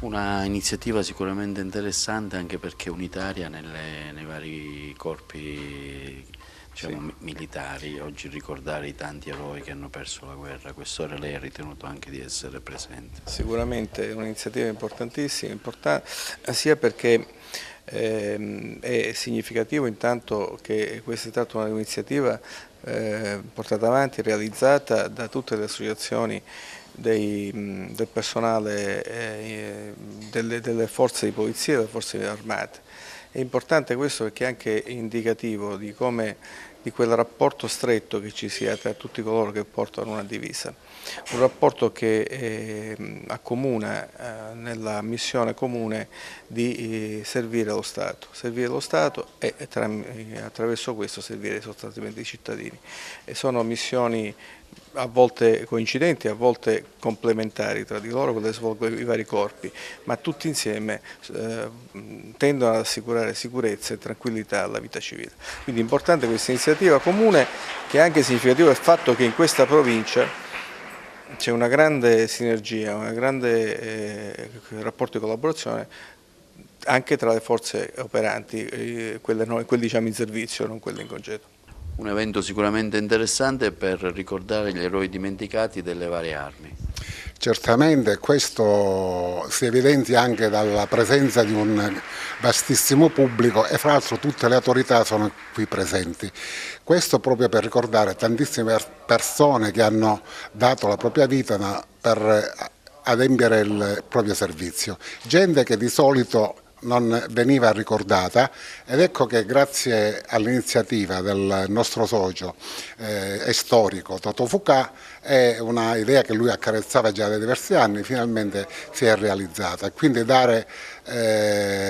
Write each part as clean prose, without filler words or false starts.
Una iniziativa sicuramente interessante anche perché unitaria nei vari corpi, diciamo, Sì. militari. Oggi ricordare i tanti eroi che hanno perso la guerra, quest'ora lei ha ritenuto anche di essere presente. Sicuramente è un'iniziativa importantissima, sia perché è significativo intanto che questa è stata un'iniziativa portata avanti, realizzata da tutte le associazioni del personale delle forze di polizia e delle forze armate. È importante questo perché è anche indicativo di quel rapporto stretto che ci sia tra tutti coloro che portano una divisa. Un rapporto che accomuna nella missione comune di servire lo Stato e attraverso questo servire sostanzialmente i cittadini. E sono missioni a volte coincidenti, a volte complementari tra di loro, quelle che svolgono i vari corpi, ma tutti insieme tendono ad assicurare sicurezza e tranquillità alla vita civile. Quindi è importante questa iniziativa comune, che è anche significativo il fatto che in questa provincia c'è una grande sinergia, un grande rapporto di collaborazione anche tra le forze operanti, quelle diciamo in servizio, non quelle in congedo. Un evento sicuramente interessante per ricordare gli eroi dimenticati delle varie armi. Certamente questo si evidenzia anche dalla presenza di un vastissimo pubblico e fra l'altro tutte le autorità sono qui presenti. Questo proprio per ricordare tantissime persone che hanno dato la propria vita per adempiere il proprio servizio. Gente che di solito non veniva ricordata ed ecco che grazie all'iniziativa del nostro socio e storico Totò Fucà è una idea che lui accarezzava già da diversi anni, finalmente si è realizzata e quindi dare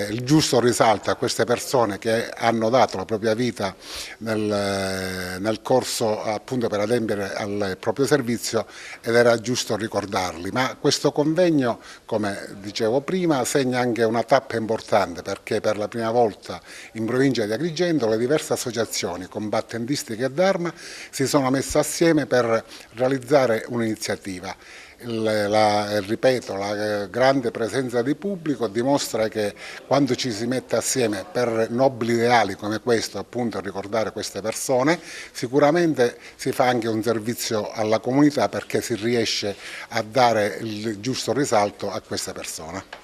il giusto risalto a queste persone che hanno dato la propria vita nel corso appunto per adempiere al proprio servizio ed era giusto ricordarli, ma questo convegno, come dicevo prima, segna anche una tappa importante perché per la prima volta in provincia di Agrigento le diverse associazioni combattentistiche e d'arma si sono messe assieme per realizzare un'iniziativa. Ripeto, la grande presenza di pubblico dimostra che quando ci si mette assieme per nobili ideali come questo, appunto ricordare queste persone, sicuramente si fa anche un servizio alla comunità perché si riesce a dare il giusto risalto a queste persone.